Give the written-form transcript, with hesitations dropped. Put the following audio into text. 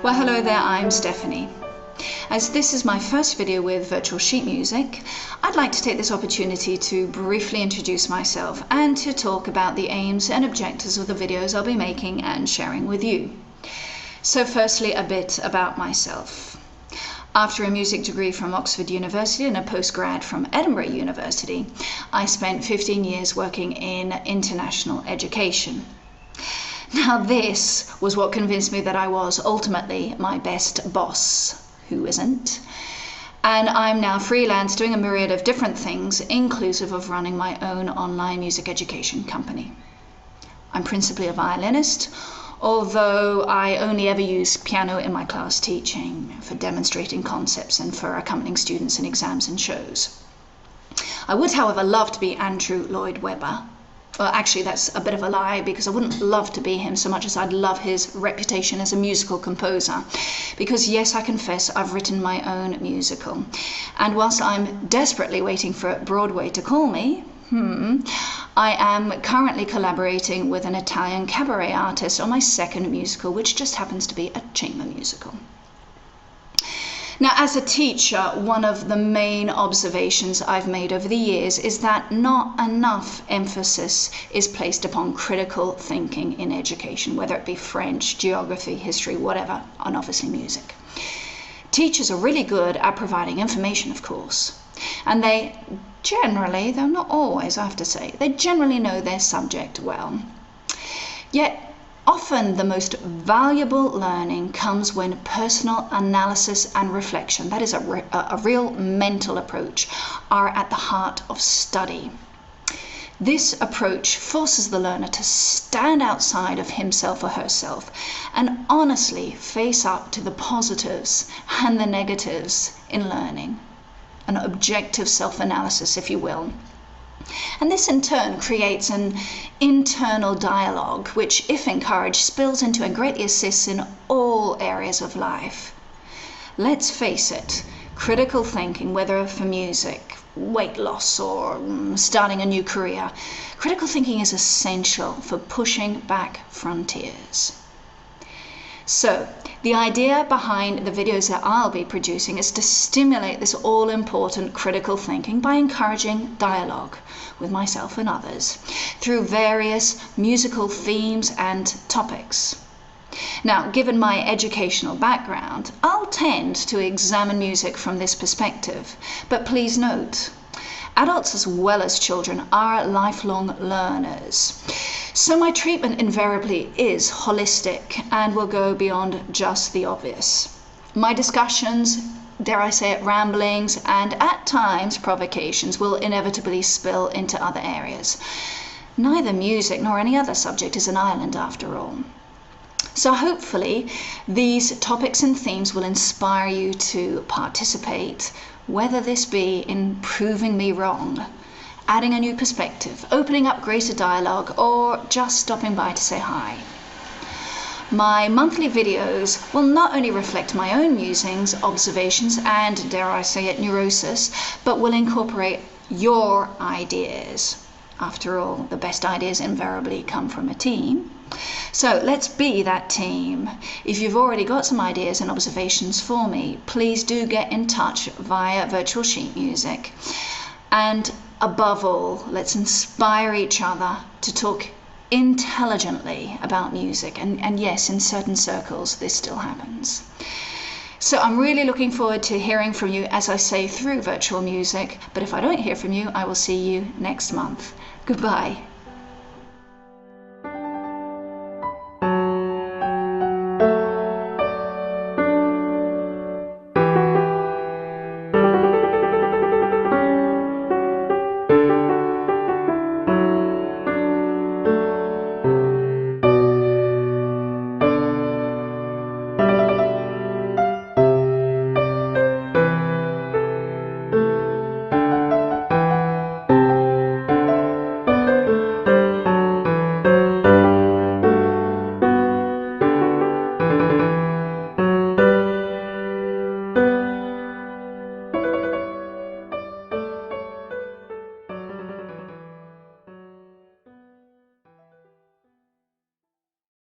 Well, hello there, I'm Stephanie. As this is my first video with virtual sheet music, I'd like to take this opportunity to briefly introduce myself and to talk about the aims and objectives of the videos I'll be making and sharing with you. So firstly, a bit about myself. After a music degree from Oxford University and a postgrad from Edinburgh University, I spent 15 years working in international education. Now this was what convinced me that I was ultimately my best boss. Who isn't? And I'm now freelance doing a myriad of different things, inclusive of running my own online music education company. I'm principally a violinist, although I only ever use piano in my class teaching for demonstrating concepts and for accompanying students in exams and shows. I would, however, love to be Andrew Lloyd Webber. Well, actually, that's a bit of a lie, because I wouldn't love to be him so much as I'd love his reputation as a musical composer. Because yes, I confess I've written my own musical. And whilst I'm desperately waiting for Broadway to call me, I am currently collaborating with an Italian cabaret artist on my second musical, which just happens to be a chamber musical. Now, as a teacher, one of the main observations I've made over the years is that not enough emphasis is placed upon critical thinking in education, whether it be French, geography, history, whatever, and obviously music. Teachers are really good at providing information, of course, and they generally, though not always, I have to say, they generally know their subject well. Yet, often the most valuable learning comes when personal analysis and reflection, that is a real mental approach, are at the heart of study. This approach forces the learner to stand outside of himself or herself and honestly face up to the positives and the negatives in learning. An objective self-analysis, if you will. And this in turn creates an internal dialogue, which, if encouraged, spills into and greatly assists in all areas of life. Let's face it, critical thinking, whether for music, weight loss, or starting a new career, critical thinking is essential for pushing back frontiers. So, the idea behind the videos that I'll be producing is to stimulate this all-important critical thinking by encouraging dialogue with myself and others through various musical themes and topics. Now, given my educational background, I'll tend to examine music from this perspective, but please note, adults as well as children are lifelong learners. So my treatment invariably is holistic and will go beyond just the obvious. My discussions, dare I say it, ramblings, and at times provocations will inevitably spill into other areas. Neither music nor any other subject is an island after all. So hopefully these topics and themes will inspire you to participate, whether this be in proving me wrong, adding a new perspective, opening up greater dialogue, or just stopping by to say hi. My monthly videos will not only reflect my own musings, observations, and, dare I say it, neurosis, but will incorporate your ideas. After all, the best ideas invariably come from a team. So let's be that team. If you've already got some ideas and observations for me, please do get in touch via virtual sheet music. And above all, let's inspire each other to talk intelligently about music. And yes, in certain circles, this still happens. So I'm really looking forward to hearing from you, as I say, through virtual music. But if I don't hear from you, I will see you next month. Goodbye.